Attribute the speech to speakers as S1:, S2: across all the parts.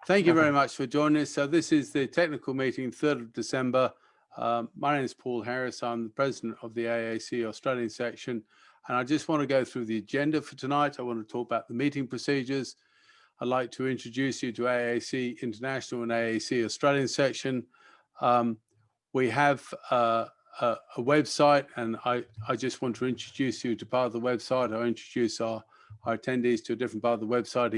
S1: Thank you very much for joining us. So this is the technical meeting, 3rd of December. My name is Paul Harris. I'm the president of the AACE Australian section. And I just want to go through the agenda for tonight. I want to talk about the meeting procedures. I'd like to introduce you to AACE International and AACE Australian section. We have a website, and I just want to introduce you to part of the website. I introduce our attendees to a different part of the website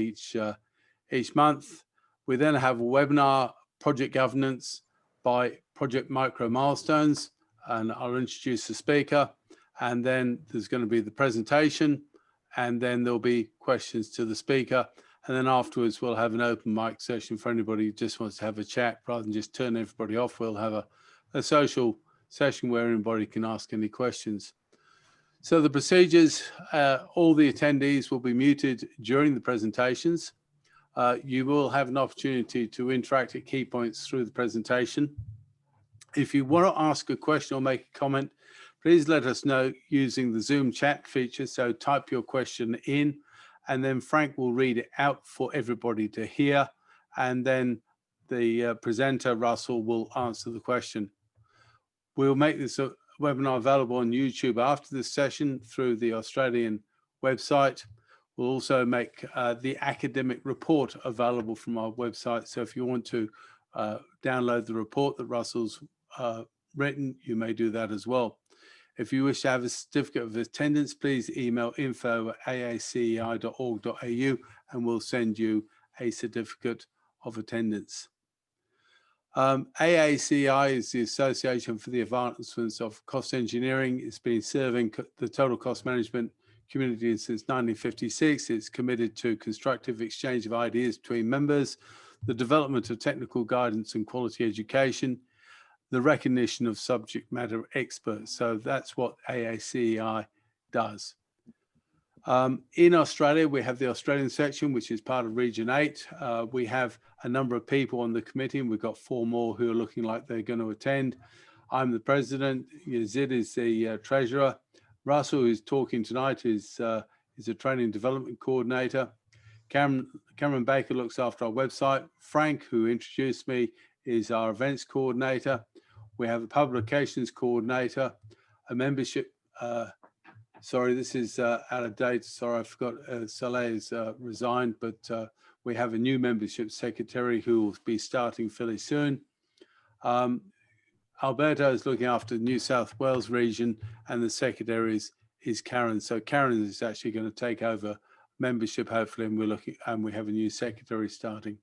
S1: each month. We then have a webinar, Project Governance by Project Micro-Milestones, and I'll introduce the speaker. And then there's going to be the presentation, and then there'll be questions to the speaker. And then afterwards, we'll have an open mic session for anybody who just wants to have a chat. Rather than just turn everybody off, we'll have a social session where anybody can ask any questions. So the procedures, all the attendees will be muted during the presentations. You will have an opportunity to interact at key points through the presentation. If you want to ask a question or make a comment, please let us know using the Zoom chat feature. So type your question in, and then Frank will read it out for everybody to hear. And then the presenter, Russell, will answer the question. We'll make this webinar available on YouTube after this session through the Australian website. We'll also make the academic report available from our website. So if you want to download the report that Russell's written, you may do that as well. If you wish to have a certificate of attendance, please email info@aacei.org.au and we'll send you a certificate of attendance. AACEI is the Association for the Advancement of Cost Engineering. It's been serving the total cost management community since 1956. It's committed to constructive exchange of ideas between members, the development of technical guidance and quality education, the recognition of subject matter experts. So that's what AACEI does. In Australia, we have the Australian section, which is part of Region 8. We have a number of people on the committee, and we've got 4 more who are looking like they're going to attend. I'm the president. Yazid is the treasurer. Russell, who's talking tonight, is a training development coordinator. Cameron Baker looks after our website. Frank, who introduced me, is our events coordinator. We have a publications coordinator, a membership. Sorry, this is out of date. Sorry, I forgot. Saleh has resigned, but we have a new membership secretary who will be starting fairly soon. Alberto is looking after the New South Wales region, and the secretary is Karen. So Karen is actually going to take over membership, hopefully, and we have a new secretary starting.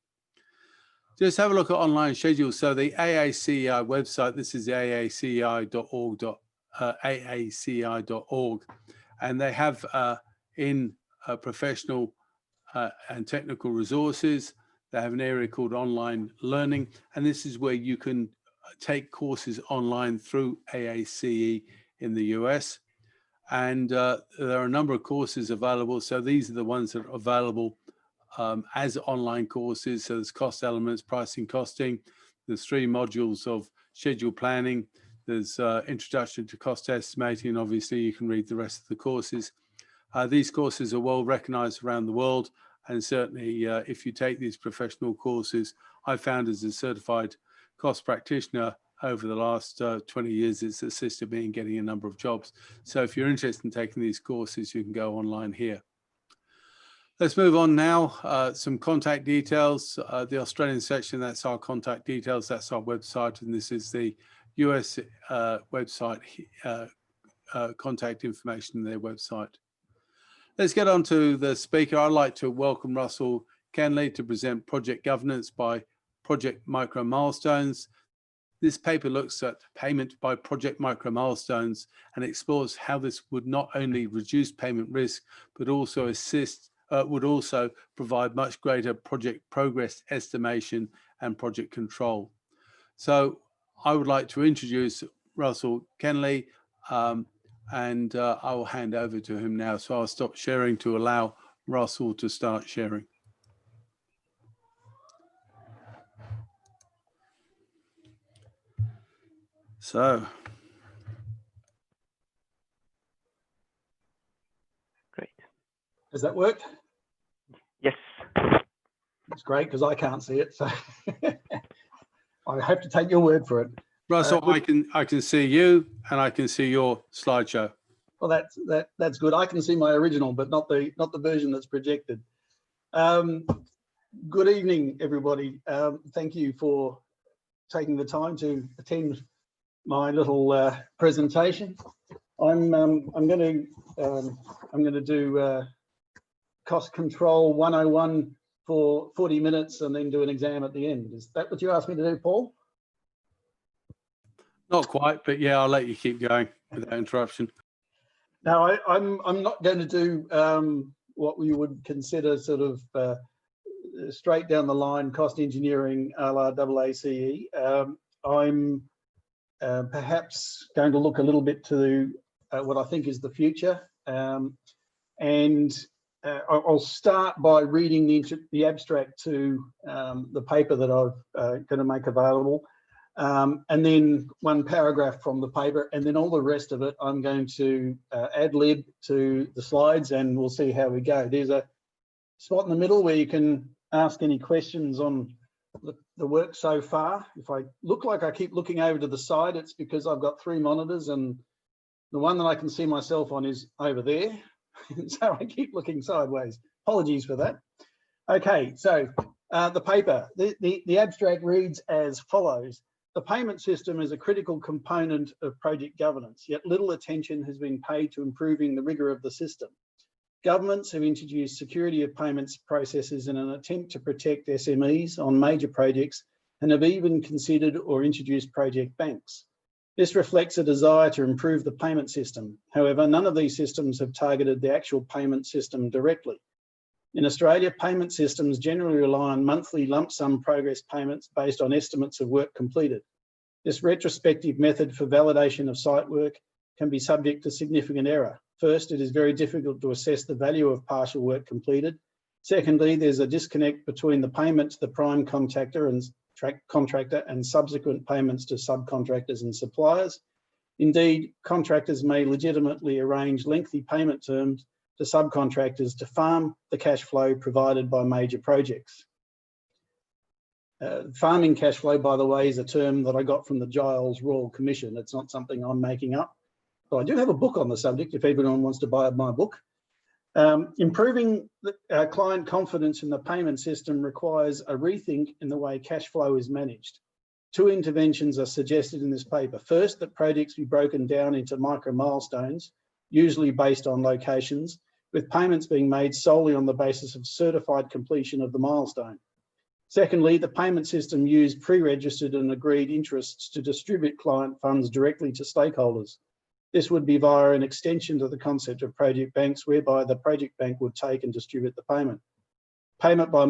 S1: Just have a look at online schedules. So the AACEI website, this is aacei.org, and they have professional and technical resources. They have an area called online learning, and this is where you can take courses online through AACE in the US. And there are a number of courses available. So these are the ones that are available as online courses. So there's cost elements, pricing, costing. There's 3 modules of schedule planning. There's introduction to cost estimating, and obviously you can read the rest of the courses. These courses are well recognized around the world, and certainly if you take these professional courses, I found as a certified cost practitioner over the last 20 years, it's assisted me in getting a number of jobs. So if you're interested in taking these courses, you can go online here. Let's move on now. Some contact details. The Australian section, that's our contact details. That's our website. And this is the US website, contact information on their website. Let's get on to the speaker. I'd like to welcome Russell Kenley to present Project Governance by Project Micro-Milestones. This paper looks at payment by project micro-milestones and explores how this would not only reduce payment risk, but also would also provide much greater project progress estimation and project control. So I would like to introduce Russell Kenley, and I will hand over to him now. So I'll stop sharing to allow Russell to start sharing. So.
S2: Great.
S3: Does that work?
S2: Yes.
S3: That's
S2: great because I can't see it, so I have to take your word for it.
S1: Russell, I can see you and I can see your slideshow.
S2: Well, that's good. I can see my original, but not the version that's projected. Good evening, everybody. Thank you for taking the time to attend my little presentation. I'm going to do cost control 101 for 40 minutes and then do an exam at the end. Is that what you asked me to do, Paul?
S1: Not quite, but yeah, I'll let you keep going without interruption.
S2: Now, I'm not going to do what we would consider sort of straight down the line cost engineering a la AACE. I'm perhaps going to look a little bit to what I think is the future, and I'll start by reading the abstract to the paper that I'm going to make available, and then one paragraph from the paper, and then all the rest of it I'm going to ad lib to the slides, and we'll see how we go. There's a spot in the middle where you can ask any questions on the work so far. If I look like I keep looking over to the side, it's because I've got 3 monitors and the one that I can see myself on is over there. So I keep looking sideways. Apologies for that. Okay, so the paper, the abstract reads as follows. The payment system is a critical component of project governance, yet little attention has been paid to improving the rigour of the system. Governments have introduced security of payments processes in an attempt to protect SMEs on major projects and have even considered or introduced project banks. This reflects a desire to improve the payment system. However, none of these systems have targeted the actual payment system directly. In Australia, payment systems generally rely on monthly lump sum progress payments based on estimates of work completed. This retrospective method for validation of site work can be subject to significant error. First, it is very difficult to assess the value of partial work completed. Secondly, there's a disconnect between the payment to the prime contractor and subsequent payments to subcontractors and suppliers. Indeed, contractors may legitimately arrange lengthy payment terms to subcontractors to farm the cash flow provided by major projects. Farming cash flow, by the way, is a term that I got from the Giles Royal Commission. It's not something I'm making up. So I do have a book on the subject if anyone wants to buy my book. Improving client confidence in the payment system requires a rethink in the way cash flow is managed. 2 interventions are suggested in this paper. First, that projects be broken down into micro-milestones, usually based on locations, with payments being made solely on the basis of certified completion of the milestone. Secondly, the payment system used pre-registered and agreed interests to distribute client funds directly to stakeholders. This would be via an extension to the concept of project banks, whereby the project bank would take and distribute the payment. Payment by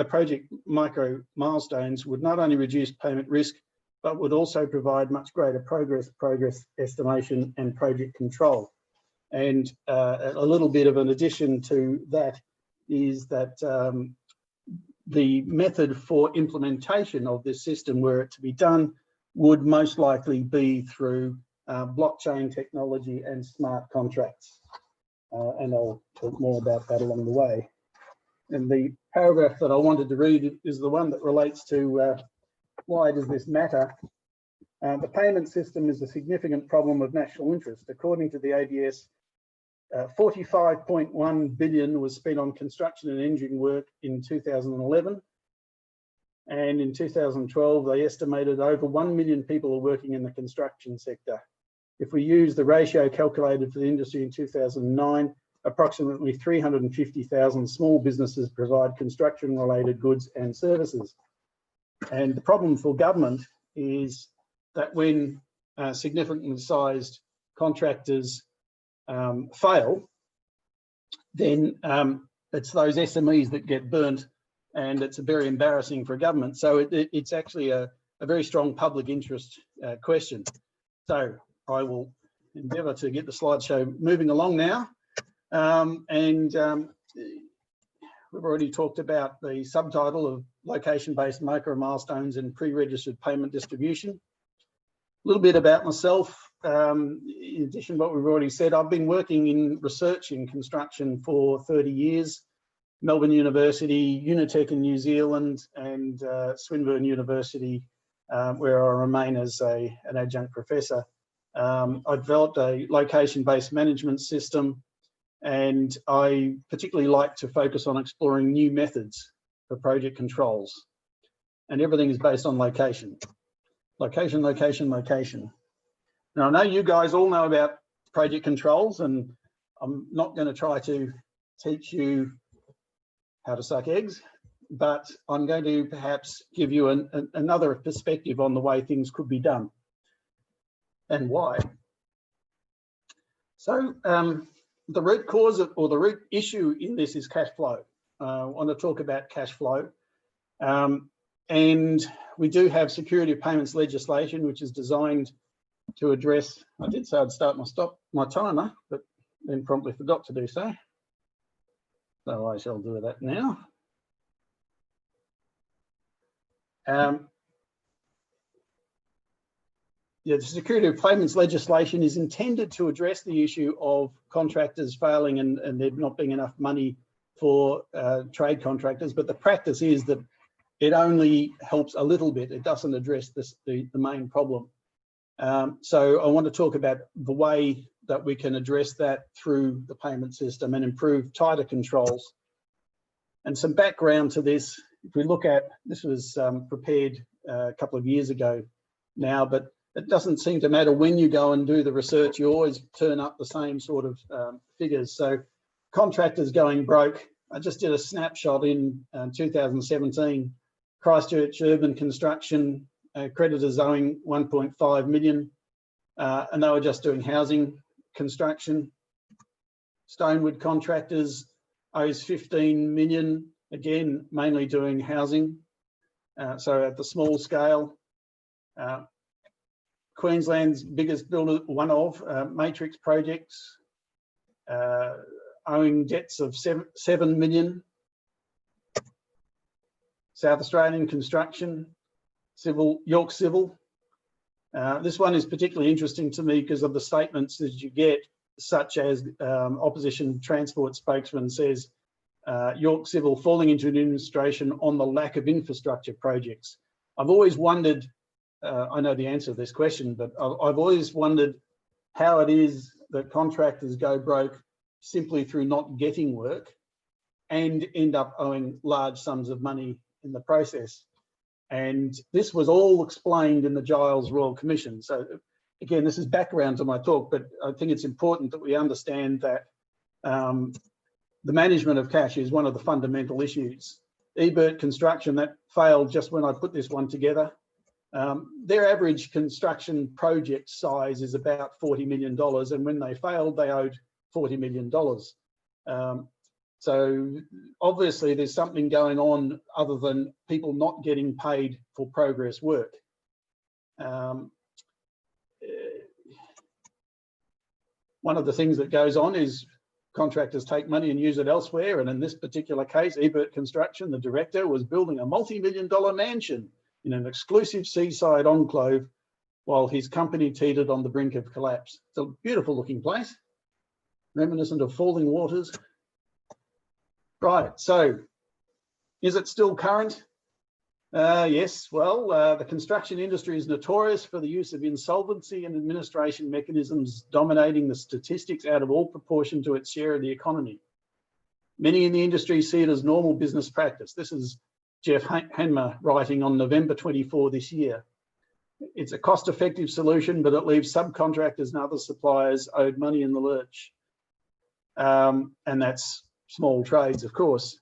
S2: project micro milestones would not only reduce payment risk, but would also provide much greater progress estimation and project control. And a little bit of an addition to that is that the method for implementation of this system, were it to be done, would most likely be through blockchain technology and smart contracts. And I'll talk more about that along the way. And the paragraph that I wanted to read is the one that relates to why does this matter? The payment system is a significant problem of national interest. According to the ABS, 45.1 billion was spent on construction and engineering work in 2011. And in 2012, they estimated over 1 million people are working in the construction sector. If we use the ratio calculated for the industry in 2009, approximately 350,000 small businesses provide construction-related goods and services. And the problem for government is that when significantly sized contractors fail, then it's those SMEs that get burnt, and it's very embarrassing for government. So it's actually a very strong public interest question. So I will endeavour to get the slideshow moving along now. We've already talked about the subtitle of location-based micro-milestones and pre-registered payment distribution. A little bit about myself. In addition to what we've already said, I've been working in research in construction for 30 years. Melbourne University, Unitec in New Zealand, and Swinburne University, where I remain as an adjunct professor. I developed a location-based management system, and I particularly like to focus on exploring new methods for project controls. And everything is based on location. Location, location, location. Now, I know you guys all know about project controls, and I'm not going to try to teach you how to suck eggs, but I'm going to perhaps give you another perspective on the way things could be done and why. So the root cause or the root issue in this is cash flow. I want to talk about cash flow. And we do have security of payments legislation, which is designed to address, I did say I'd start my timer, but then promptly forgot to do so. So I shall do that now. Yeah, the security of payments legislation is intended to address the issue of contractors failing and there not being enough money for trade contractors, but the practice is that it only helps a little bit. It doesn't address the main problem. So I want to talk about the way that we can address that through the payment system and improve tighter controls. And some background to this, if we look at, this was prepared a couple of years ago now, but it doesn't seem to matter when you go and do the research, you always turn up the same sort of figures. So contractors going broke, I just did a snapshot in 2017, Christchurch Urban Construction, creditors owing 1.5 million, and they were just doing housing construction. Stonewood contractors owes 15 million, again, mainly doing housing. So at the small scale. Queensland's biggest builder, one of Matrix Projects, owing debts of 7 million. South Australian Construction, York Civil. This one is particularly interesting to me because of the statements that you get, such as opposition transport spokesman says, York Civil falling into administration on the lack of infrastructure projects. I've always wondered, I know the answer to this question, but I've always wondered how it is that contractors go broke simply through not getting work and end up owing large sums of money in the process. And this was all explained in the Giles Royal Commission. So again, this is background to my talk, but I think it's important that we understand that the management of cash is one of the fundamental issues. Ebert Construction, that failed just when I put this one together. Their average construction project size is about $40 million, and when they failed, they owed $40 million. So obviously there's something going on other than people not getting paid for progress work. One of the things that goes on is contractors take money and use it elsewhere, and in this particular case, Ebert Construction, the director, was building a multi-million-dollar mansion in an exclusive seaside enclave while his company teetered on the brink of collapse. It's a beautiful looking place, reminiscent of falling waters. Right, so is it still current? Yes, well, the construction industry is notorious for the use of insolvency and administration mechanisms dominating the statistics out of all proportion to its share of the economy. Many in the industry see it as normal business practice. This is Jeff Hanmer writing on November 24 this year. It's a cost-effective solution, but it leaves subcontractors and other suppliers owed money in the lurch. And that's small trades, of course.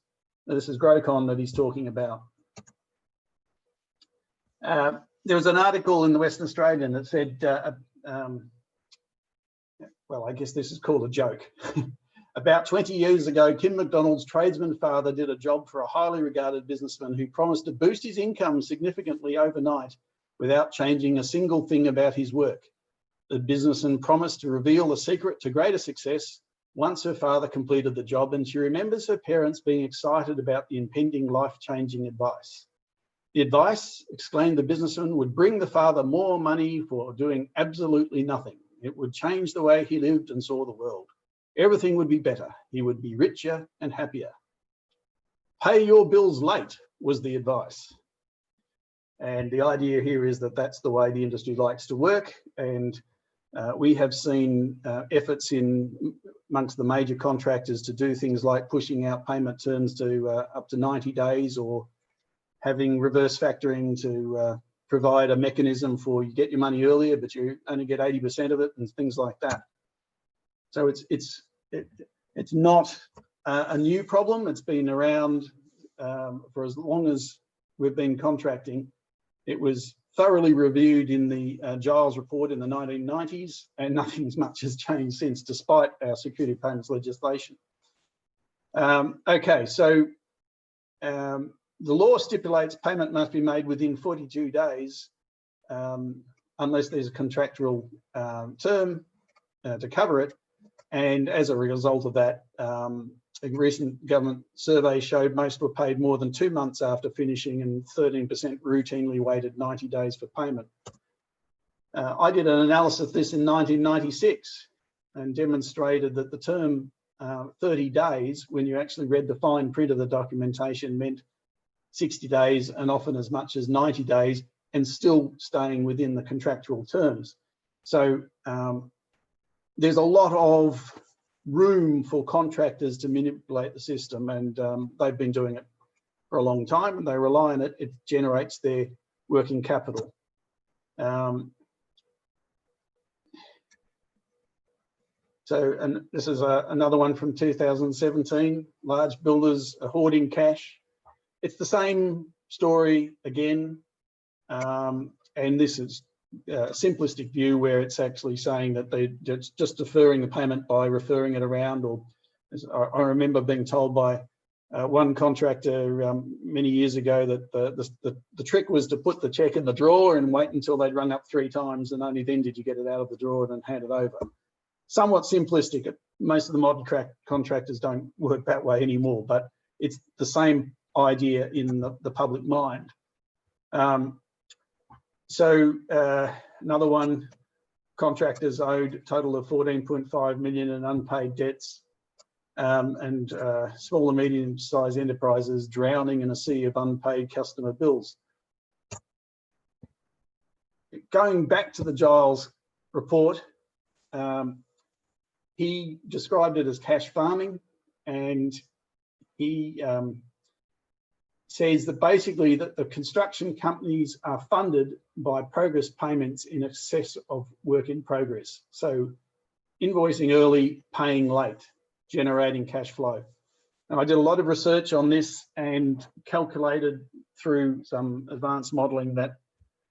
S2: This is Grocon that he's talking about. There was an article in the Western Australian that said, well, I guess this is called a joke. About 20 years ago, Kim McDonald's tradesman father did a job for a highly regarded businessman who promised to boost his income significantly overnight without changing a single thing about his work. The businessman promised to reveal the secret to greater success once her father completed the job, and she remembers her parents being excited about the impending life-changing advice. The advice, exclaimed the businessman, would bring the father more money for doing absolutely nothing. It would change the way he lived and saw the world. Everything would be better. He would be richer and happier. pay your bills late was the advice. And the idea here is that that's the way the industry likes to work. And we have seen efforts amongst the major contractors to do things like pushing out payment terms to up to 90 days, or having reverse factoring to provide a mechanism for you get your money earlier, but you only get 80% of it, and things like that. So it's not a new problem. It's been around for as long as we've been contracting. It was thoroughly reviewed in the Giles report in the 1990s, and nothing much has changed since, despite our security payments legislation. Okay, so the law stipulates payment must be made within 42 days, unless there's a contractual term to cover it. And as a result of that, a recent government survey showed most were paid more than 2 months after finishing, and 13% routinely waited 90 days for payment. I did an analysis of this in 1996 and demonstrated that the term 30 days, when you actually read the fine print of the documentation, meant 60 days and often as much as 90 days, and still staying within the contractual terms. So there's a lot of room for contractors to manipulate the system, and they've been doing it for a long time, and they rely on it. It generates their working capital. And this is another one from 2017. Large builders are hoarding cash. It's the same story again, and this is a simplistic view where it's actually saying that they're just deferring the payment by referring it around. Or I remember being told by one contractor many years ago that the trick was to put the cheque in the drawer and wait until they'd rung up 3 times, and only then did you get it out of the drawer and hand it over. Somewhat simplistic. Most of the modern contractors don't work that way anymore, but it's the same idea in the public mind. Another one, contractors owed a total of 14.5 million in unpaid debts, and small and medium-sized enterprises drowning in a sea of unpaid customer bills. Going back to the Giles report, he described it as cash farming, and he says that basically that the construction companies are funded by progress payments in excess of work in progress. So invoicing early, paying late, generating cash flow. Now, I did a lot of research on this and calculated through some advanced modeling that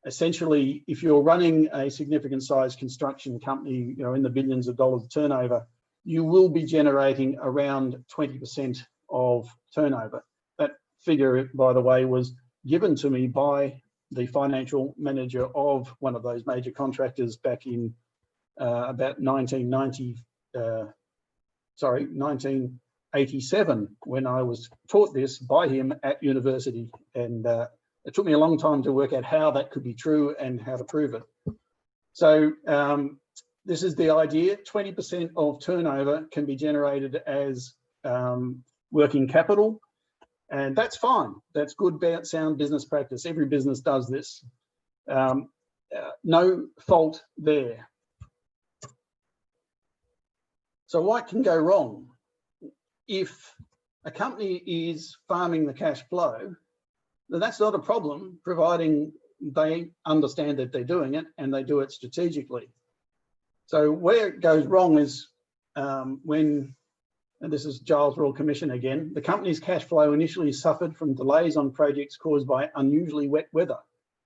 S2: essentially, if you're running a significant size construction company, in the billions of dollars turnover, you will be generating around 20% of turnover. That figure, by the way, was given to me by the financial manager of one of those major contractors back in about 1987, when I was taught this by him at university. And it took me a long time to work out how that could be true and how to prove it. So this is the idea. 20% of turnover can be generated as working capital. And that's fine. That's good, sound business practice. Every business does this. No fault there. So what can go wrong? If a company is farming the cash flow, then that's not a problem, providing they understand that they're doing it and they do it strategically. So where it goes wrong is when, and this is Giles Royal Commission again, the company's cash flow initially suffered from delays on projects caused by unusually wet weather.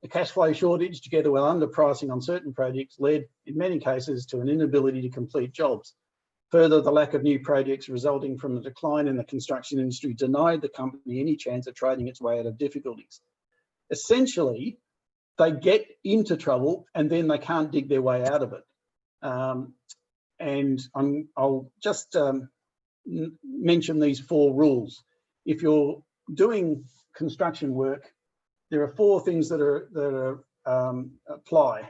S2: The cash flow shortage, together with underpricing on certain projects, led in many cases to an inability to complete jobs. Further, the lack of new projects resulting from the decline in the construction industry denied the company any chance of trading its way out of difficulties. Essentially, they get into trouble and then they can't dig their way out of it. I'll just mention these 4 rules. If you're doing construction work, there are 4 things that apply.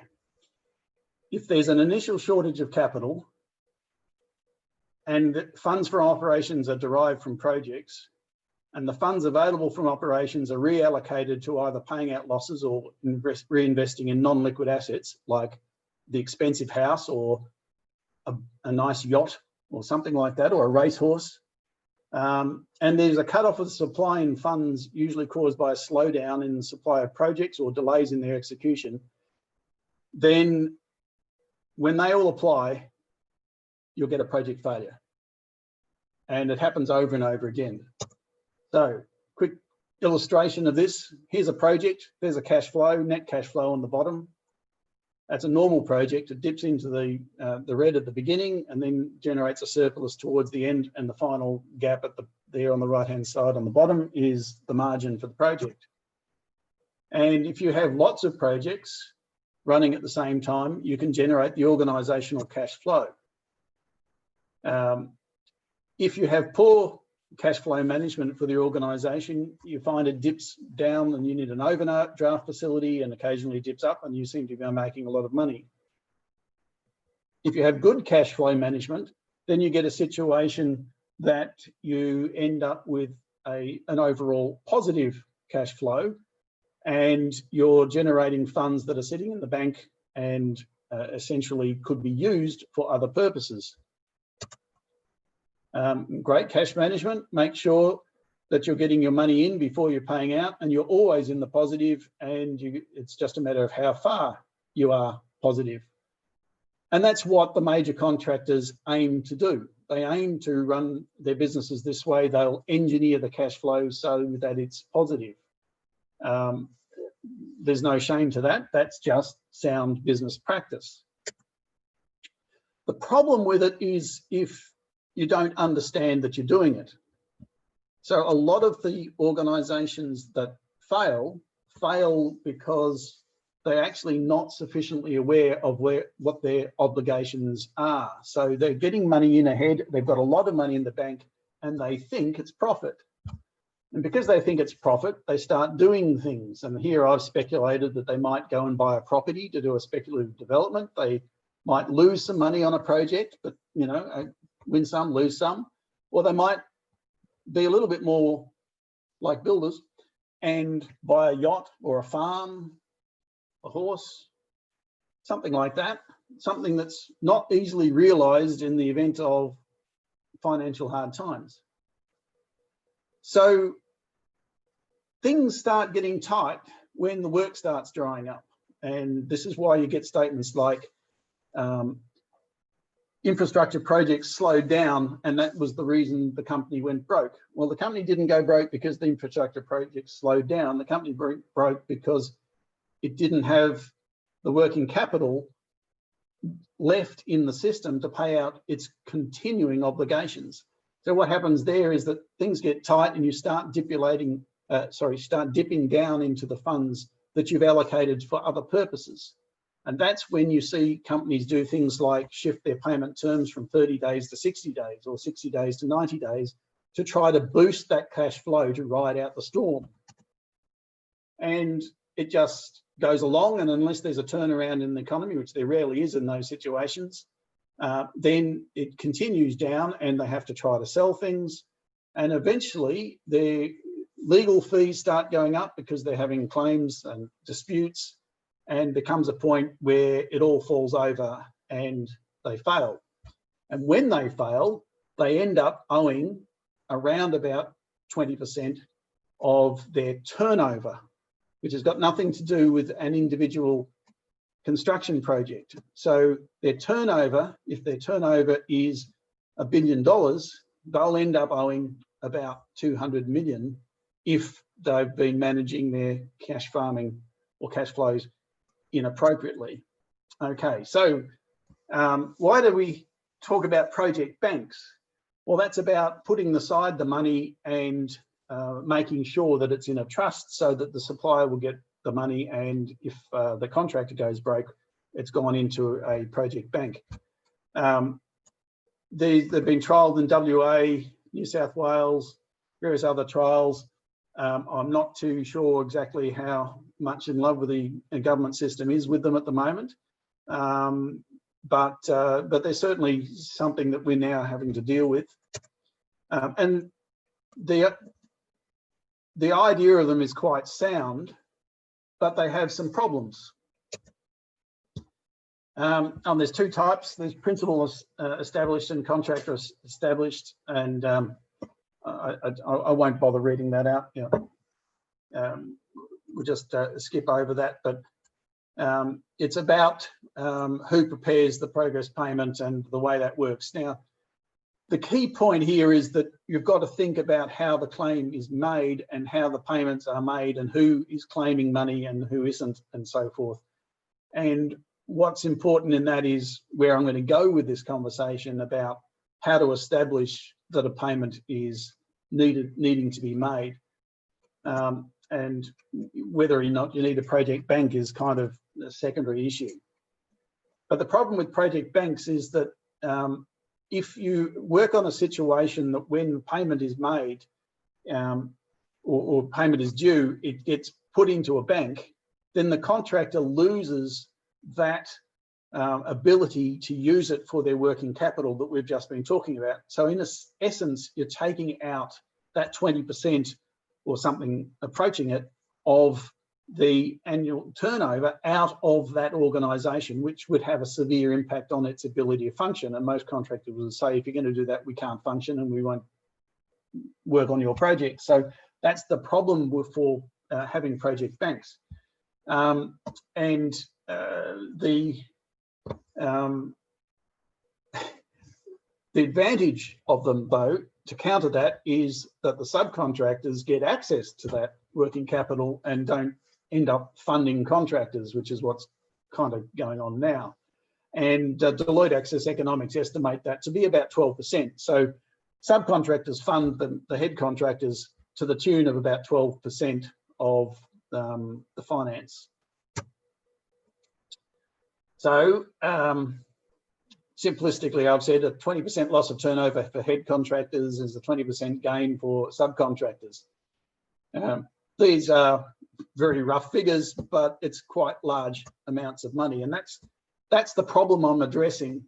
S2: If there's an initial shortage of capital and funds for operations are derived from projects, and the funds available from operations are reallocated to either paying out losses or reinvesting in non-liquid assets like the expensive house or a nice yacht or something like that, or a racehorse. And there's a cut-off of supply in funds usually caused by a slowdown in the supply of projects or delays in their execution. Then when they all apply, you'll get a project failure. And it happens over and over again. So, quick illustration of this. Here's a project. There's a cash flow, net cash flow on the bottom. That's a normal project. It dips into the red at the beginning and then generates a surplus towards the end, and the final gap at there on the right-hand side on the bottom is the margin for the project. And if you have lots of projects running at the same time, you can generate the organisational cash flow. If you have poor cash flow management for the organisation, you find it dips down and you need an overdraft facility, and occasionally dips up and you seem to be making a lot of money. If you have good cash flow management, then you get a situation that you end up with an overall positive cash flow, and you're generating funds that are sitting in the bank and essentially could be used for other purposes. Great cash management, make sure that you're getting your money in before you're paying out, and you're always in the positive, and it's just a matter of how far you are positive. And that's what the major contractors aim to do. They aim to run their businesses this way. They'll engineer the cash flow so that it's positive. There's no shame to that. That's just sound business practice. The problem with it is if you don't understand that you're doing it. So a lot of the organisations that fail because they're actually not sufficiently aware of what their obligations are. So they're getting money in ahead, they've got a lot of money in the bank, and they think it's profit. And because they think it's profit, they start doing things. And here I've speculated that they might go and buy a property to do a speculative development. They might lose some money on a project, but you know, win some, lose some. Or they might be a little bit more like builders and buy a yacht or a farm, a horse, something like that, something that's not easily realised in the event of financial hard times. So things start getting tight when the work starts drying up. And this is why you get statements like infrastructure projects slowed down, and that was the reason the company went broke. Well, the company didn't go broke because the infrastructure projects slowed down. The company broke because it didn't have the working capital left in the system to pay out its continuing obligations. So what happens there is that things get tight and you start dipping down into the funds that you've allocated for other purposes. And that's when you see companies do things like shift their payment terms from 30 days to 60 days or 60 days to 90 days to try to boost that cash flow to ride out the storm. And it just goes along, and unless there's a turnaround in the economy, which there rarely is in those situations, then it continues down and they have to try to sell things. And eventually their legal fees start going up because they're having claims and disputes, and becomes a point where it all falls over and they fail. And when they fail, they end up owing around about 20% of their turnover, which has got nothing to do with an individual construction project. So their turnover, if their turnover is $1 billion, they'll end up owing about 200 million if they've been managing their cash farming or cash flows inappropriately. Okay, so why do we talk about project banks? Well, that's about putting aside the money and making sure that it's in a trust so that the supplier will get the money, and if the contractor goes broke, it's gone into a project bank. They've been trialled in WA, New South Wales, various other trials. I'm not too sure exactly how much in love with the government system is with them at the moment, but there's certainly something that we're now having to deal with. And the idea of them is quite sound, but they have some problems. And there's two types. There's principal established and contractor established, and I won't bother reading that out. You know, we'll just skip over that. But it's about who prepares the progress payment and the way that works. Now, the key point here is that you've got to think about how the claim is made and how the payments are made and who is claiming money and who isn't, and so forth. And what's important in that is where I'm going to go with this conversation about how to establish that a payment is needing to be made. And whether or not you need a project bank is kind of a secondary issue. But the problem with project banks is that if you work on a situation that when payment is made or payment is due, it gets put into a bank, then the contractor loses that ability to use it for their working capital that we've just been talking about. So in essence, you're taking out that 20% or something approaching it of the annual turnover out of that organisation, which would have a severe impact on its ability to function. And most contractors will say, if you're going to do that, we can't function and we won't work on your project. So that's the problem for having project banks. The advantage of them, though, to counter that, is that the subcontractors get access to that working capital and don't end up funding contractors, which is what's kind of going on now. And Deloitte Access Economics estimate that to be about 12%. So subcontractors fund the head contractors to the tune of about 12% of the finance. So simplistically, I've said a 20% loss of turnover for head contractors is a 20% gain for subcontractors. These are very rough figures, but it's quite large amounts of money, and that's the problem I'm addressing.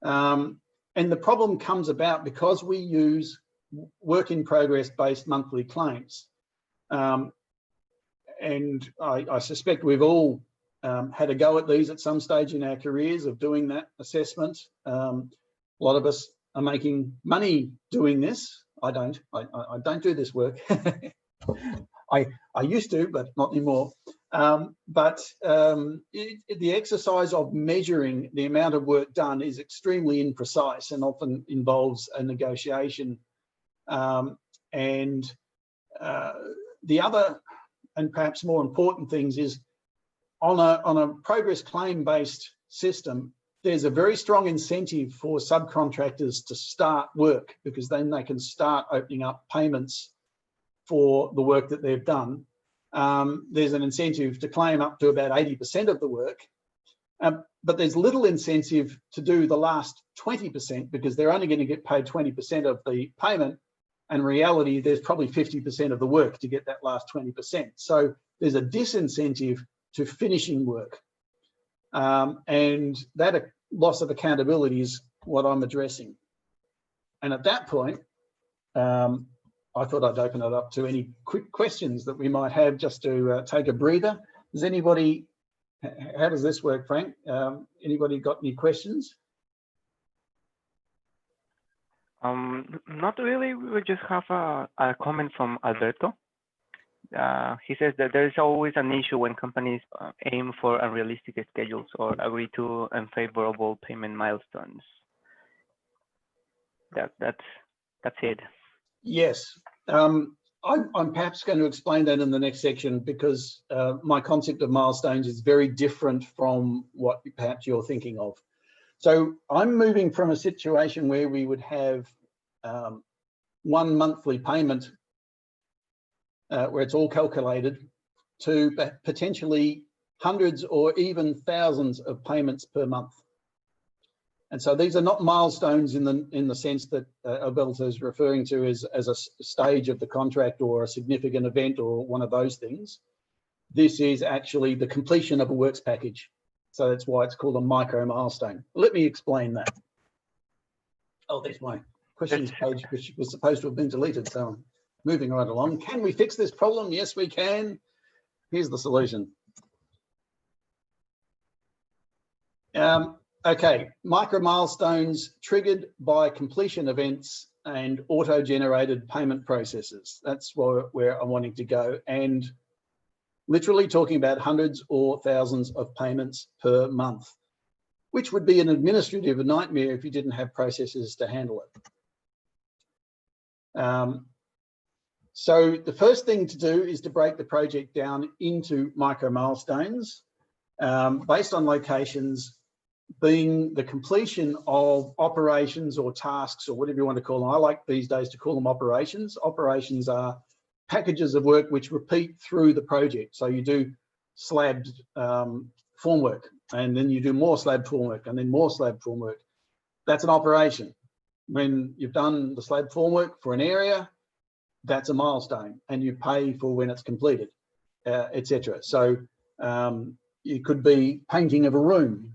S2: And the problem comes about because we use work in progress based monthly claims. And I suspect we've all had a go at these at some stage in our careers of doing that assessment. A lot of us are making money doing this. I don't do this work. I used to, but not anymore. The exercise of measuring the amount of work done is extremely imprecise and often involves a negotiation. The other and perhaps more important things is on a progress claim based system, there's a very strong incentive for subcontractors to start work, because then they can start opening up payments for the work that they've done. There's an incentive to claim up to about 80% of the work, but there's little incentive to do the last 20%, because they're only going to get paid 20% of the payment. And in reality, there's probably 50% of the work to get that last 20%. So there's a disincentive to finishing work. And that loss of accountability is what I'm addressing. And at that point, I thought I'd open it up to any quick questions that we might have, just to take a breather. Does anybody, how does this work, Frank? Anybody got any questions?
S3: Not really. We just have a comment from Alberto. He says that there is always an issue when companies aim for unrealistic schedules or agree to unfavorable payment milestones. That's it.
S2: Yes. I'm perhaps going to explain that in the next section, because my concept of milestones is very different from what perhaps you're thinking of. So I'm moving from a situation where we would have one monthly payment where it's all calculated, to potentially hundreds or even thousands of payments per month. And so these are not milestones in the sense that Alberto is referring to as a stage of the contract or a significant event or one of those things. This is actually the completion of a works package. So that's why it's called a micro milestone. Let me explain that. Oh, there's my questions page, which was supposed to have been deleted. So moving right along. Can we fix this problem? Yes, we can. Here's the solution. Okay, micro milestones triggered by completion events and auto-generated payment processes. That's where I'm wanting to go. And literally talking about hundreds or thousands of payments per month, which would be an administrative nightmare if you didn't have processes to handle it. So the first thing to do is to break the project down into micro milestones based on locations being the completion of operations or tasks or whatever you want to call them. I like these days to call them operations. Operations are packages of work which repeat through the project. So you do slabbed formwork, and then you do more slab formwork, and then more slab formwork. That's an operation. When you've done the slab formwork for an area, that's a milestone, and you pay for when it's completed, etc. So it could be painting of a room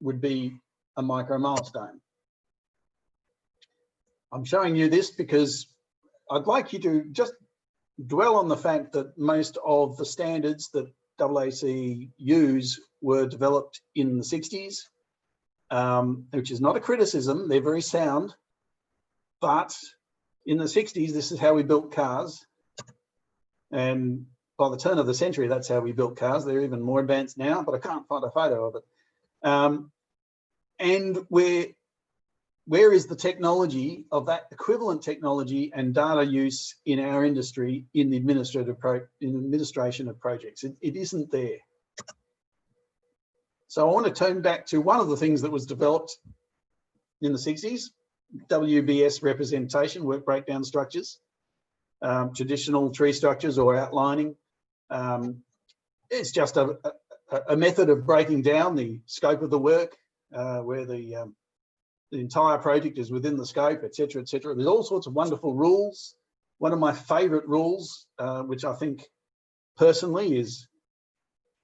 S2: would be a micro milestone. I'm showing you this because I'd like you to just dwell on the fact that most of the standards that AACE use were developed in the 60s, which is not a criticism, they're very sound, but in the 60s, this is how we built cars. And by the turn of the century, that's how we built cars. They're even more advanced now, but I can't find a photo of it. And where is the technology of that equivalent technology and data use in our industry in the administration of projects? It isn't there. So I want to turn back to one of the things that was developed in the 60s, WBS representation, work breakdown structures, traditional tree structures or outlining. It's just a method of breaking down the scope of the work, where the entire project is within the scope, etc., etc. There's all sorts of wonderful rules. One of my favourite rules, which I think personally is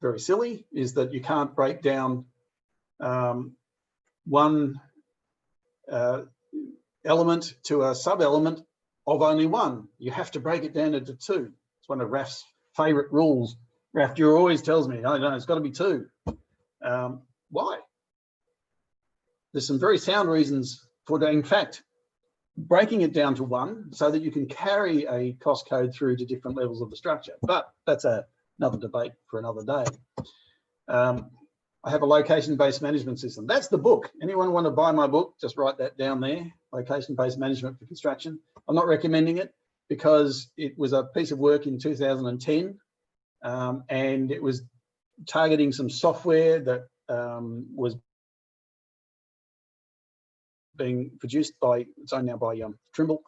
S2: very silly, is that you can't break down one element to a sub-element of only one. You have to break it down into two. It's one of Raf's favourite rules. Raf always tells me, oh, no, it's got to be two. Why? There's some very sound reasons for that. In fact, breaking it down to one so that you can carry a cost code through to different levels of the structure. But that's another debate for another day. I have a location-based management system. That's the book. Anyone want to buy my book? Just write that down there, Location-Based Management for Construction. I'm not recommending it because it was a piece of work in 2010 and it was targeting some software that was being produced by, it's owned now by Trimble,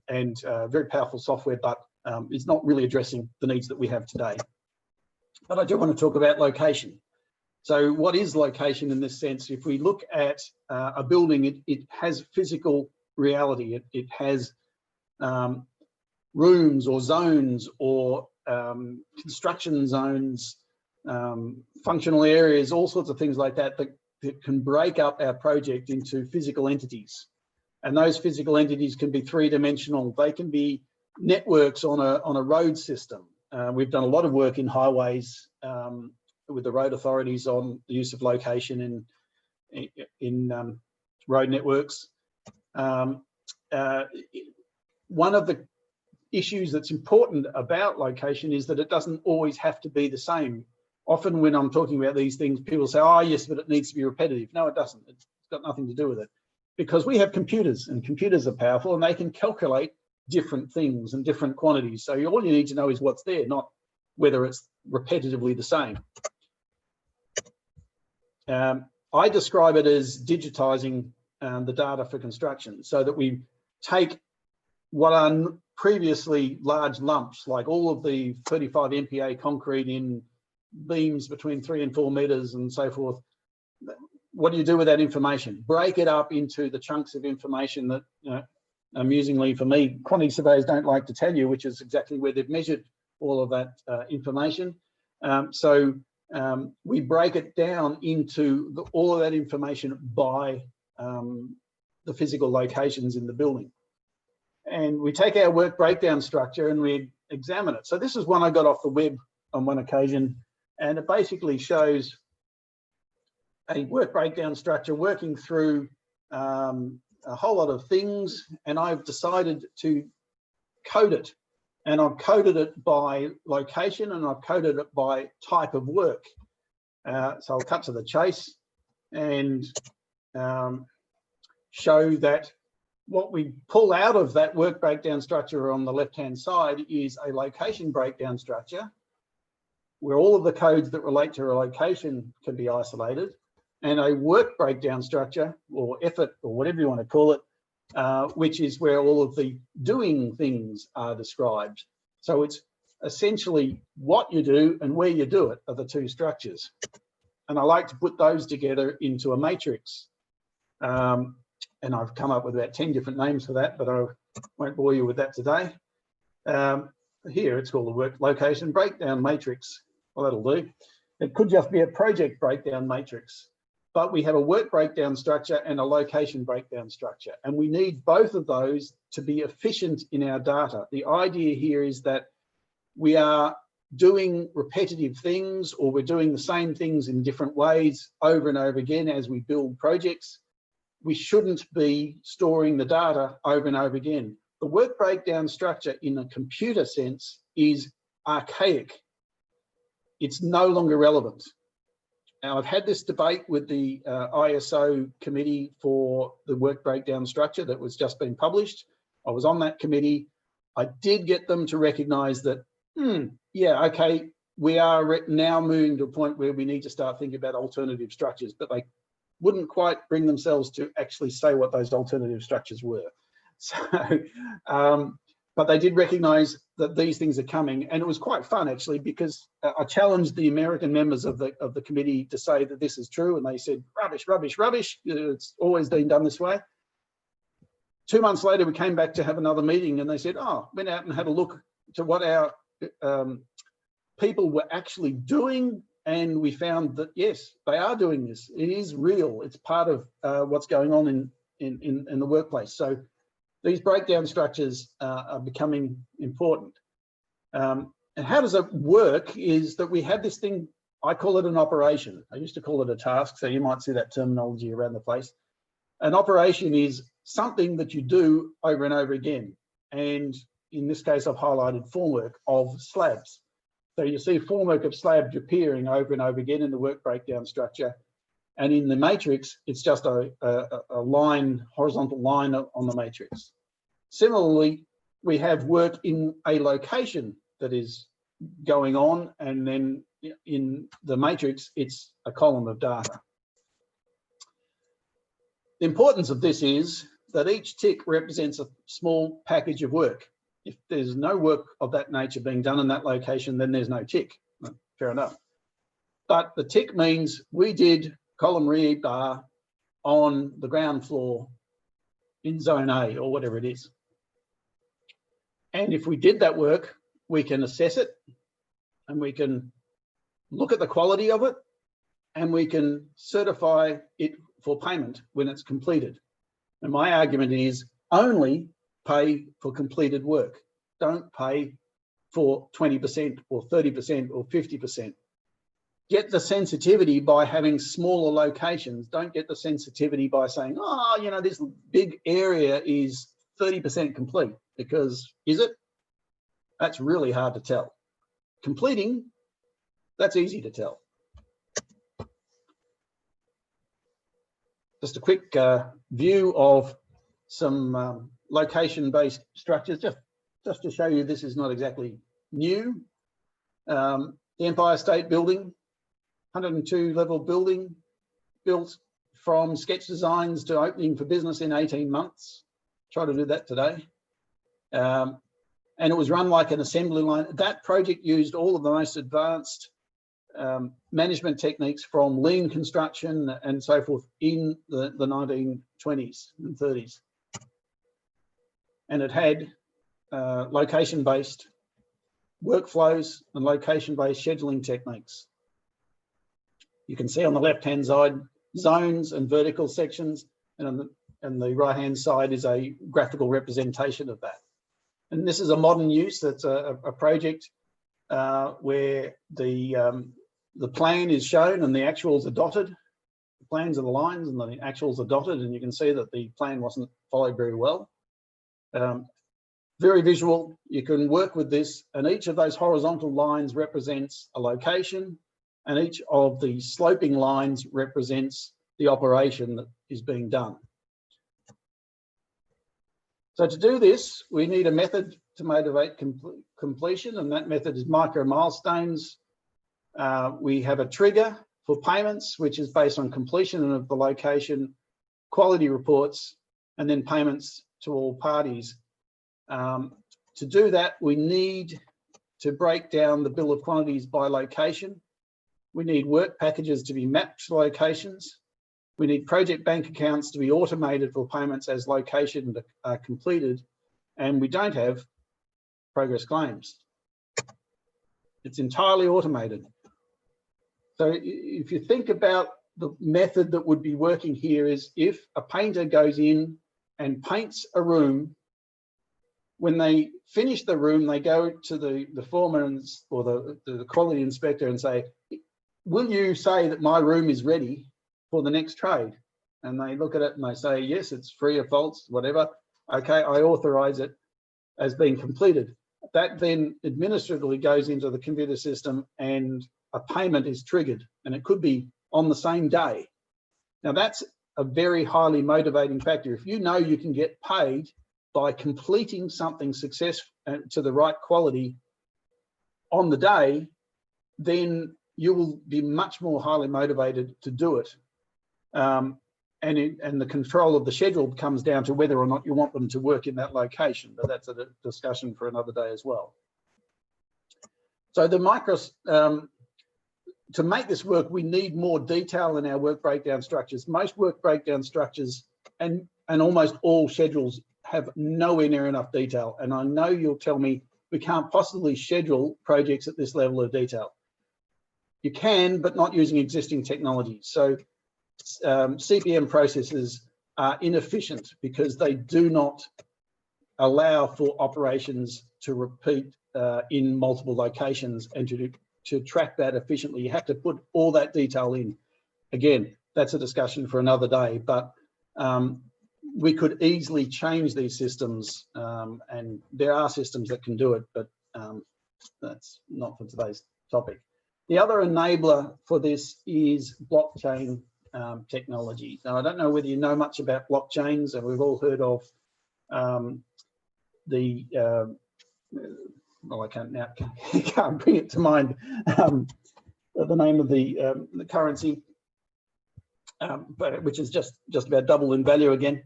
S2: and very powerful software, but it's not really addressing the needs that we have today. But I do want to talk about location. So what is location in this sense? If we look at a building, it has physical reality. It has rooms or zones or construction zones, functional areas, all sorts of things like that, that can break up our project into physical entities. And those physical entities can be three-dimensional. They can be networks on a road system. We've done a lot of work in highways with the road authorities on the use of location in road networks. One of the issues that's important about location is that it doesn't always have to be the same. Often when I'm talking about these things, people say, oh yes, but it needs to be repetitive. No, it doesn't. It's got nothing to do with it. Because we have computers, and computers are powerful, and they can calculate different things and different quantities. So all you need to know is what's there, not whether it's repetitively the same. I describe it as digitizing the data for construction, so that we take what are previously large lumps, like all of the 35 MPa concrete in beams between 3 and 4 meters and so forth. What do you do with that information? Break it up into the chunks of information that, you know, amusingly for me, quantity surveyors don't like to tell you, which is exactly where they've measured all of that information. We break it down into all of that information by the physical locations in the building. and we take our work breakdown structure and we examine it. So this is one I got off the web on one occasion, and it basically shows a work breakdown structure working through a whole lot of things, and I've decided to code it. And I've coded it by location and I've coded it by type of work. So I'll cut to the chase and show that what we pull out of that work breakdown structure on the left-hand side is a location breakdown structure where all of the codes that relate to a location can be isolated, and a work breakdown structure or effort or whatever you want to call it, which is where all of the doing things are described. So it's essentially what you do and where you do it are the two structures. And I like to put those together into a matrix. And I've come up with about 10 different names for that, but I won't bore you with that today. Here it's called the work location breakdown matrix. Well, that'll do. It could just be a project breakdown matrix, but we have a work breakdown structure and a location breakdown structure. And we need both of those to be efficient in our data. The idea here is that we are doing repetitive things, or we're doing the same things in different ways over and over again as we build projects. We shouldn't be storing the data over and over again. The work breakdown structure in a computer sense is archaic. It's no longer relevant. Now, I've had this debate with the ISO committee for the work breakdown structure that was just been published. I was on that committee. I did get them to recognise that, yeah, okay, we are now moving to a point where we need to start thinking about alternative structures, but they wouldn't quite bring themselves to actually say what those alternative structures were. So, but they did recognise that these things are coming, and it was quite fun actually, because I challenged the American members of the committee to say that this is true, and they said rubbish, rubbish, rubbish. It's always been done this way. 2 months later, we came back to have another meeting, and they said, "Oh, went out and had a look to what our people were actually doing." And we found that, yes, they are doing this. It is real. It's part of what's going on in the workplace. So these breakdown structures are becoming important. And how does it work is that we have this thing, I call it an operation. I used to call it a task, so you might see that terminology around the place. An operation is something that you do over and over again. And in this case, I've highlighted formwork of slabs. So you see formwork of slabs appearing over and over again in the work breakdown structure. And in the matrix, it's just a line, horizontal line on the matrix. Similarly, we have work in a location that is going on, and then in the matrix, it's a column of data. The importance of this is that each tick represents a small package of work. If there's no work of that nature being done in that location, then there's no tick. Fair enough. But the tick means we did column rebar on the ground floor in zone A or whatever it is. And if we did that work, we can assess it, and we can look at the quality of it, and we can certify it for payment when it's completed. And my argument is only pay for completed work. Don't pay for 20% or 30% or 50%. Get the sensitivity by having smaller locations. Don't get the sensitivity by saying, oh, you know, this big area is 30% complete, because is it? That's really hard to tell. Completing, that's easy to tell. Just a quick view of some location-based structures, just to show you this is not exactly new. The Empire State Building, 102-level building, built from sketch designs to opening for business in 18 months. Try to do that today. And it was run like an assembly line. That project used all of the most advanced management techniques from lean construction and so forth in the 1920s and 30s. And it had location-based workflows and location-based scheduling techniques. You can see on the left-hand side zones and vertical sections, and on and the right-hand side is a graphical representation of that. And this is a modern use. That's a project where the plan is shown and the actuals are dotted. The plans are the lines and the actuals are dotted, and you can see that the plan wasn't followed very well. Very visual. You can work with this, and each of those horizontal lines represents a location, and each of the sloping lines represents the operation that is being done. So to do this, we need a method to motivate completion, and that method is micro-milestones. We have a trigger for payments, which is based on completion of the location, quality reports, and then payments to all parties. To do that, we need to break down the bill of quantities by location. We need work packages to be mapped to locations. We need project bank accounts to be automated for payments as locations are completed. And we don't have progress claims. It's entirely automated. So if you think about the method that would be working here is if a painter goes in and paints a room, when they finish the room, they go to the foreman or the quality inspector and say, will you say that my room is ready for the next trade? And they look at it and they say, yes, it's free of faults, whatever. Okay, I authorize it as being completed. That then administratively goes into the computer system and a payment is triggered, and it could be on the same day. Now that's a very highly motivating factor. If you know you can get paid by completing something successful to the right quality on the day, then you will be much more highly motivated to do it. And the control of the schedule comes down to whether or not you want them to work in that location, but that's a discussion for another day as well. So to make this work, we need more detail in our work breakdown structures. Most work breakdown structures and almost all schedules have nowhere near enough detail. And I know you'll tell me we can't possibly schedule projects at this level of detail. You can, but not using existing technology. So CPM processes are inefficient because they do not allow for operations to repeat in multiple locations, and to track that efficiently, you have to put all that detail in. Again, that's a discussion for another day, but we could easily change these systems, and there are systems that can do it, but that's not for today's topic. The other enabler for this is blockchain technology. Now, I don't know whether you know much about blockchains, and we've all heard of well, I can't bring it to mind the name of the currency, but which is just about double in value again.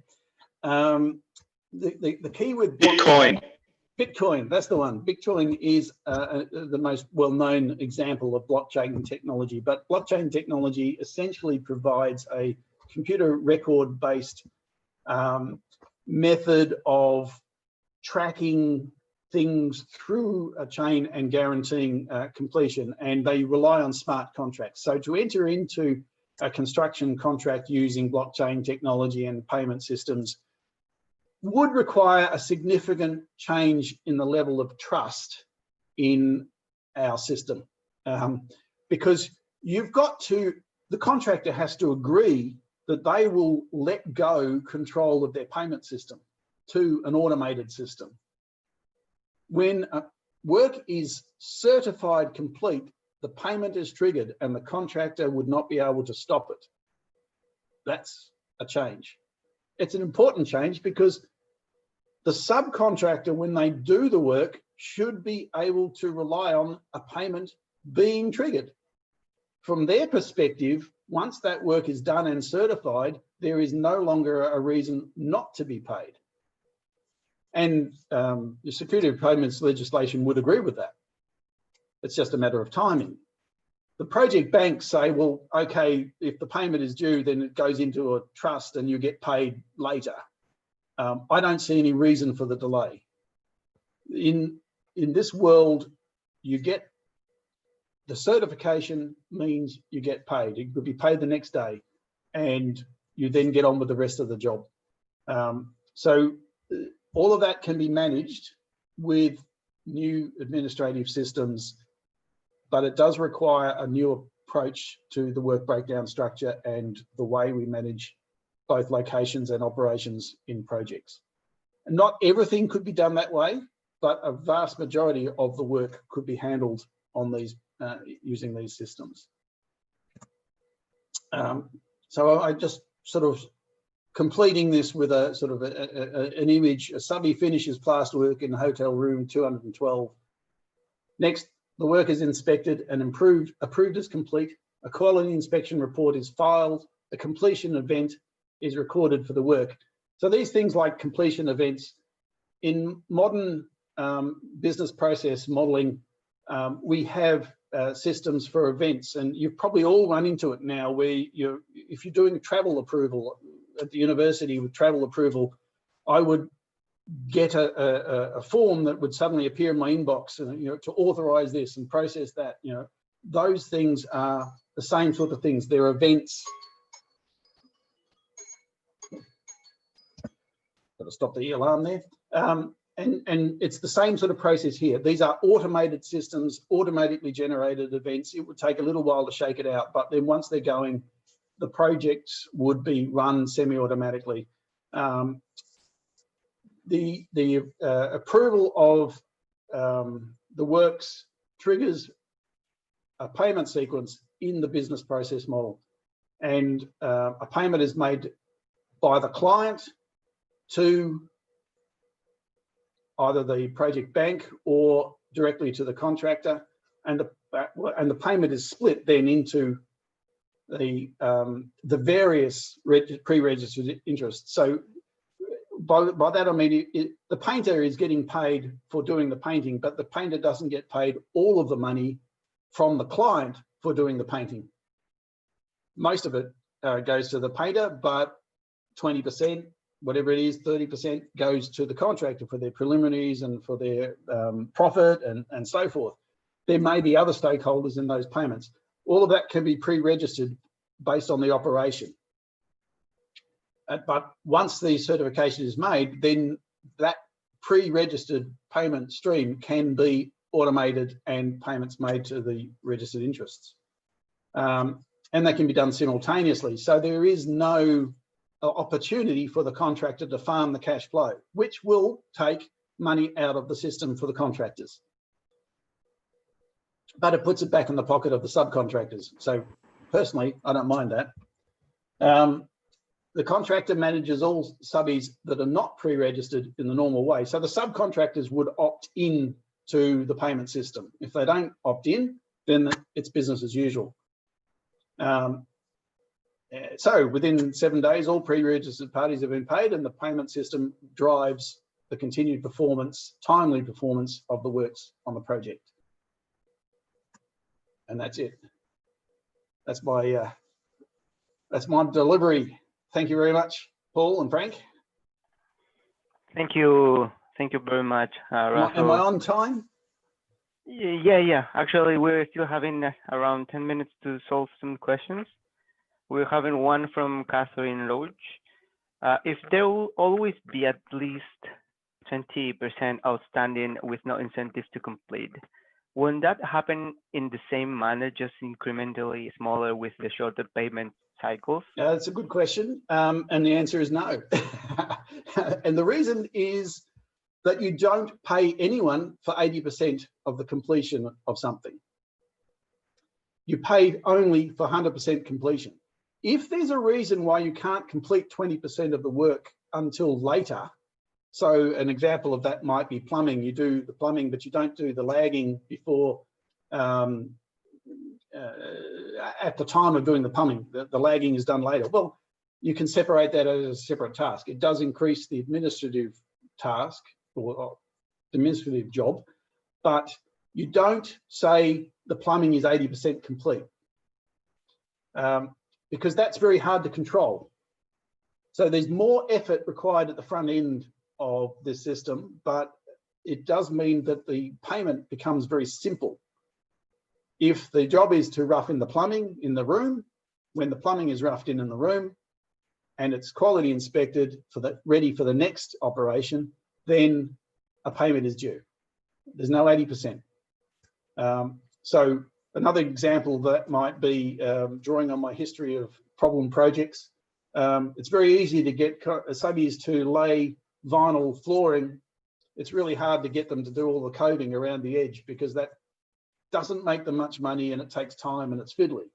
S2: The key with Bitcoin, that's the one. Bitcoin is the most well-known example of blockchain technology, but blockchain technology essentially provides a computer record-based method of tracking things through a chain and guaranteeing completion, and they rely on smart contracts. So to enter into a construction contract using blockchain technology and payment systems would require a significant change in the level of trust in our system, because the contractor has to agree that they will let go control of their payment system to an automated system. When work is certified complete, the payment is triggered and the contractor would not be able to stop it. That's a change. It's an important change because the subcontractor, when they do the work, should be able to rely on a payment being triggered. From their perspective, once that work is done and certified, there is no longer a reason not to be paid. And the security of payments legislation would agree with that. It's just a matter of timing. The project banks say, well, okay, if the payment is due, then it goes into a trust and you get paid later. I don't see any reason for the delay. In this world, you get the certification means you get paid. You could be paid the next day and you then get on with the rest of the job. So all of that can be managed with new administrative systems, but it does require a new approach to the work breakdown structure and the way we manage both locations and operations in projects. And not everything could be done that way, but a vast majority of the work could be handled on these using these systems. So I just sort of completing this with a sort of an image. A subby finishes plasterwork in hotel room 212. Next, the work is inspected and approved as complete. A quality inspection report is filed. A completion event is recorded for the work. So these things like completion events in modern business process modeling, we have systems for events, and you've probably all run into it now where if you're doing travel approval at the university with travel approval, I would get a form that would suddenly appear in my inbox, and to authorize this and process that. Those things are the same sort of things. They're events. Got to stop the alarm there. And it's the same sort of process here. These are automated systems, automatically generated events. It would take a little while to shake it out, but then once they're going, the projects would be run semi-automatically. The approval of the works triggers a payment sequence in the business process model, and a payment is made by the client to either the project bank or directly to the contractor, and the payment is split then into the various pre-registered interests. So by that I mean the painter is getting paid for doing the painting, but the painter doesn't get paid all of the money from the client for doing the painting. Most of it goes to the painter, but 20%, whatever it is, 30% goes to the contractor for their preliminaries and for their profit and so forth. There may be other stakeholders in those payments. All of that can be pre-registered based on the operation. But once the certification is made, then that pre-registered payment stream can be automated and payments made to the registered interests. And they can be done simultaneously. So there is no opportunity for the contractor to farm the cash flow, which will take money out of the system for the contractors. But it puts it back in the pocket of the subcontractors. So personally, I don't mind that. The contractor manages all subbies that are not pre-registered in the normal way. So the subcontractors would opt in to the payment system. If they don't opt in, then it's business as usual. So within 7 days, all pre-registered parties have been paid, and the payment system drives the continued performance, timely performance of the works on the project. And that's it. That's my delivery. Thank you very much, Paul and Frank.
S3: Thank you very much, Russell.
S2: Am I on time?
S3: Yeah. Actually, we're still having around 10 minutes to solve some questions. We're having one from Catherine Roach. If there will always be at least 20% outstanding with no incentives to complete, won't that happen in the same manner, just incrementally smaller with the shorter payment cycles?
S2: That's a good question. And the answer is no. And the reason is that you don't pay anyone for 80% of the completion of something. You pay only for 100% completion. If there's a reason why you can't complete 20% of the work until later, so an example of that might be plumbing. You do the plumbing, but you don't do the lagging before at the time of doing the plumbing. The lagging is done later. Well, you can separate that as a separate task. It does increase the administrative task or administrative job, but you don't say the plumbing is 80% complete. Because that's very hard to control. So there's more effort required at the front end of this system, but it does mean that the payment becomes very simple. If the job is to rough in the plumbing in the room, when the plumbing is roughed in the room, and it's quality inspected for the ready for the next operation, then a payment is due. There's no 80%. So another example of that might be drawing on my history of problem projects. It's very easy to get subbies to lay vinyl flooring. It's really hard to get them to do all the coating around the edge because that doesn't make them much money and it takes time and it's fiddly.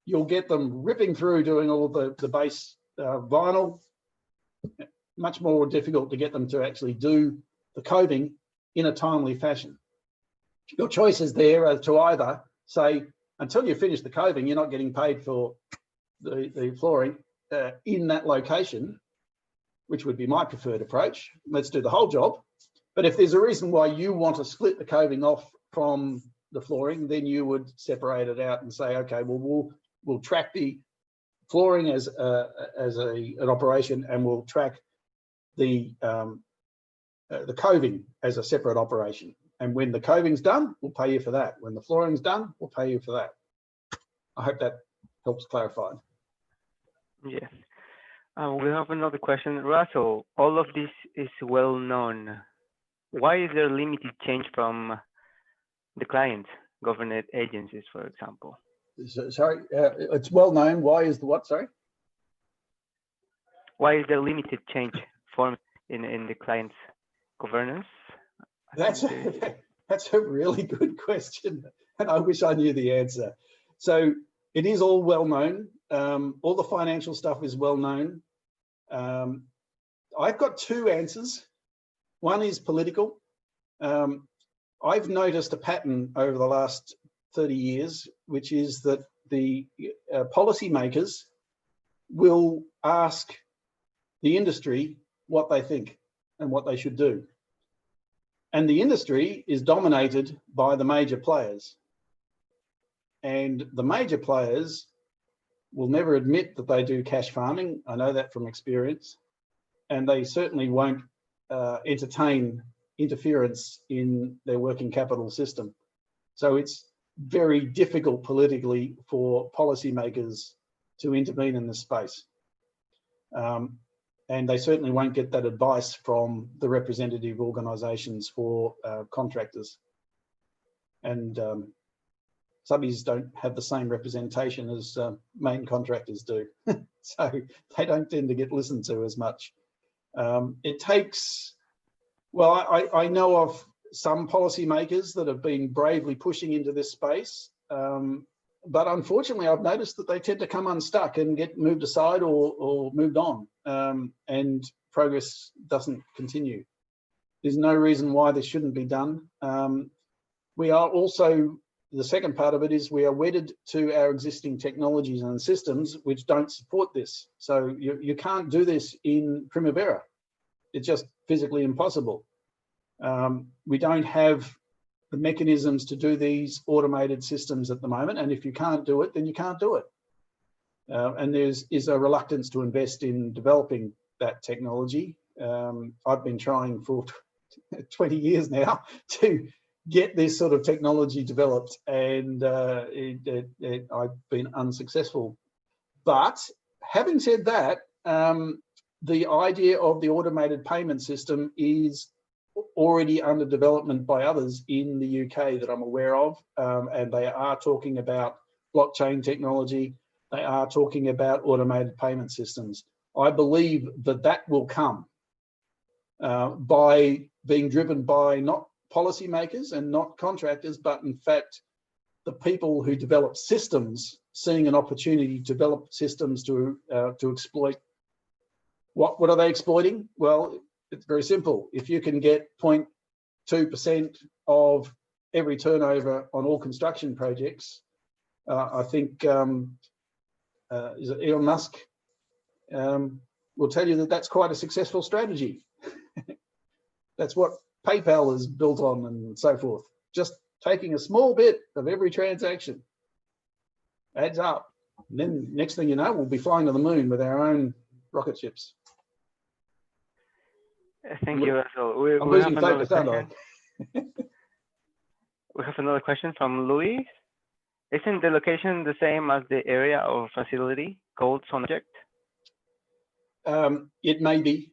S2: You'll get them ripping through doing all the base vinyl. Much more difficult to get them to actually do the coating in a timely fashion. Your choice is there to either say, until you finish the coating, you're not getting paid for the flooring in that location, which would be my preferred approach. Let's do the whole job. But if there's a reason why you want to split the coating off from the flooring, then you would separate it out and say, okay, well, we'll track the flooring as an operation, and we'll track the coving as a separate operation. And when the coving's done, we'll pay you for that. When the flooring's done, we'll pay you for that. I hope that helps clarify.
S3: Yes. We have another question. Russell, all of this is well known. Why is there limited change from the client, government agencies, for example?
S2: Sorry, it's well known. Why is the what, sorry?
S3: Why is there limited change form in the client's governance?
S2: That's a really good question, and I wish I knew the answer. So it is all well known. All the financial stuff is well known. I've got two answers. One is political. I've noticed a pattern over the last 30 years, which is that the policymakers will ask the industry what they think and what they should do. And the industry is dominated by the major players. And the major players will never admit that they do cash farming. I know that from experience. And they certainly won't entertain interference in their working capital system. So it's very difficult politically for policymakers to intervene in this space. And they certainly won't get that advice from the representative organisations for contractors. And subbies don't have the same representation as main contractors do. So they don't tend to get listened to as much. It takes, well, I know of some policymakers that have been bravely pushing into this space. But unfortunately, I've noticed that they tend to come unstuck and get moved aside or moved on, and progress doesn't continue. There's no reason why this shouldn't be done. We are also, the second part of it is we are wedded to our existing technologies and systems which don't support this. So you can't do this in Primavera. It's just physically impossible. We don't have the mechanisms to do these automated systems at the moment. And if you can't do it, then you can't do it. And there's a reluctance to invest in developing that technology. I've been trying for 20 years now to get this sort of technology developed, and I've been unsuccessful. But having said that, the idea of the automated payment system is already under development by others in the UK that I'm aware of, and they are talking about blockchain technology. They are talking about automated payment systems. I believe that that will come by being driven by not policymakers and not contractors, but in fact, the people who develop systems seeing an opportunity to develop systems to exploit. What are they exploiting? Well, it's very simple. If you can get 0.2% of every turnover on all construction projects, I think is it Elon Musk will tell you that that's quite a successful strategy. That's what PayPal is built on and so forth. Just taking a small bit of every transaction adds up. And then next thing you know, we'll be flying to the moon with our own rocket ships.
S3: Thank you, Russell. We have another question. We have another question from Louis. Isn't the location the same as the area or facility called on object?
S2: It may be.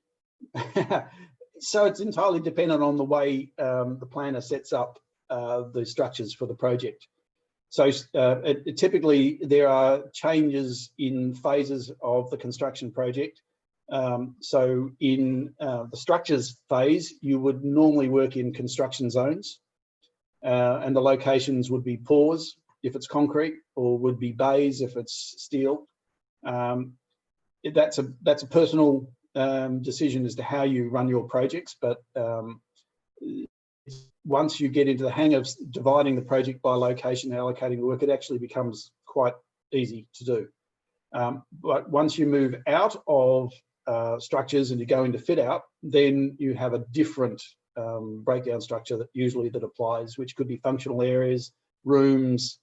S2: So it's entirely dependent on the way the planner sets up the structures for the project. So typically there are changes in phases of the construction project. So in the structures phase, you would normally work in construction zones, and the locations would be pours if it's concrete, or would be bays if it's steel. That's a personal decision as to how you run your projects, but once you get into the hang of dividing the project by location and allocating the work, it actually becomes quite easy to do. But once you move out of structures and you go into fit out, then you have a different breakdown structure that usually applies, which could be functional areas, rooms.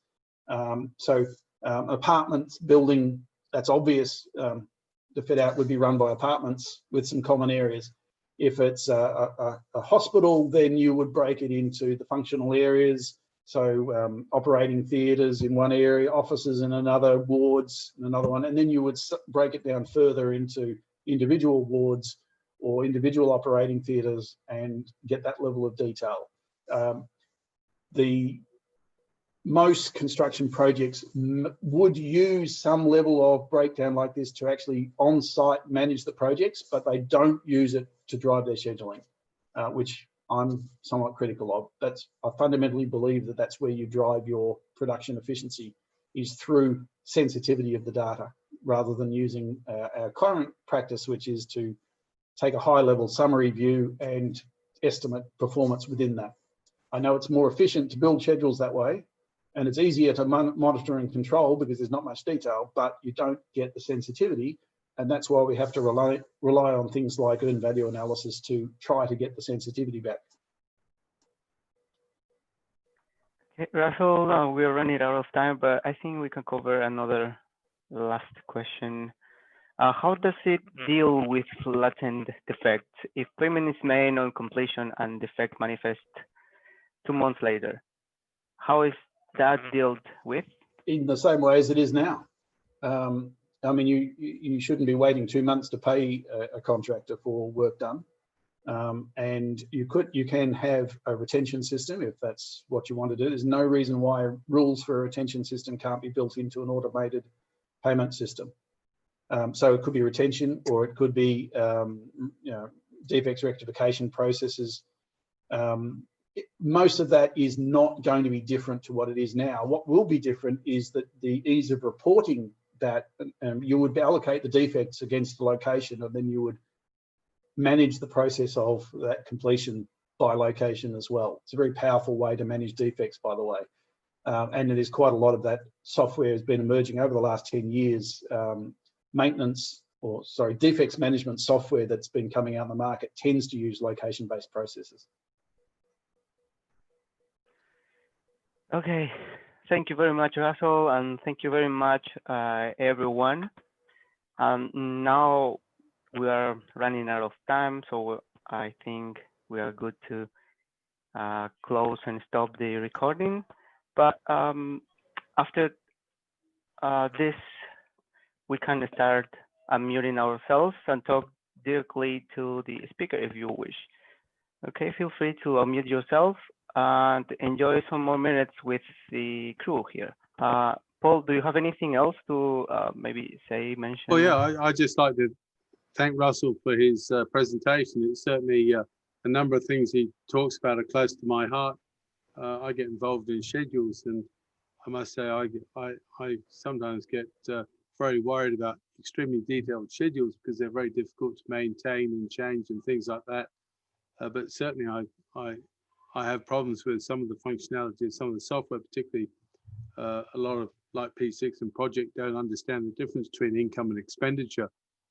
S2: Apartments, building, that's obvious. The fit out would be run by apartments with some common areas. If it's a hospital, then you would break it into the functional areas. So operating theatres in one area, offices in another, wards in another one, and then you would break it down further into individual wards or individual operating theatres and get that level of detail. Most construction projects would use some level of breakdown like this to actually on-site manage the projects, but they don't use it to drive their scheduling, which I'm somewhat critical of. I fundamentally believe that that's where you drive your production efficiency, is through sensitivity of the data, rather than using our current practice, which is to take a high-level summary view and estimate performance within that. I know it's more efficient to build schedules that way, and it's easier to monitor and control because there's not much detail, but you don't get the sensitivity. And that's why we have to rely on things like earned value analysis to try to get the sensitivity back.
S3: Okay, Russell, we're running out of time, but I think we can cover another last question. How does it deal with latent defects if payment is made on completion and defect manifests 2 months later? How is that dealt with? In
S2: the same way as it is now. I mean, you shouldn't be waiting 2 months to pay a contractor for work done. And you can have a retention system if that's what you want to do. There's no reason why rules for a retention system can't be built into an automated payment system. So it could be retention, or it could be defects rectification processes. Most of that is not going to be different to what it is now. What will be different is that the ease of reporting that you would allocate the defects against the location, and then you would manage the process of that completion by location as well. It's a very powerful way to manage defects, by the way. And it is quite a lot of that software has been emerging over the last 10 years. Defects management software that's been coming out in the market tends to use location-based processes.
S3: Okay, thank you very much, Russell, and thank you very much, everyone. Now we are running out of time, so I think we are good to close and stop the recording. But after this, we can start unmuting ourselves and talk directly to the speaker if you wish. Okay, feel free to unmute yourself and enjoy some more minutes with the crew here. Paul, do you have anything else to maybe mention?
S1: Well, yeah, I'd just like to thank Russell for his presentation. It's certainly a number of things he talks about are close to my heart. I get involved in schedules, and I must say I sometimes get very worried about extremely detailed schedules because they're very difficult to maintain and change and things like that. But certainly I have problems with some of the functionality of some of the software, particularly a lot of like P6 and project don't understand the difference between income and expenditure.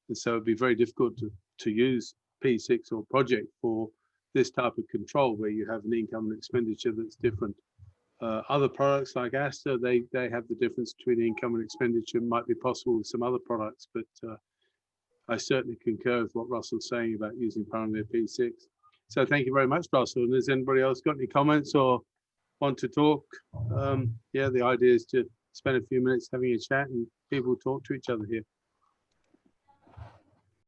S1: And so it'd be very difficult to use P6 or project for this type of control where you have an income and expenditure that's different. Other products like ASTA, they have the difference between income and expenditure might be possible with some other products, but I certainly concur with what Russell's saying about using primarily P6. So thank you very much, Russell. And has anybody else got any comments or want to talk, yeah, the idea is to spend a few minutes having a chat and people talk to each other here.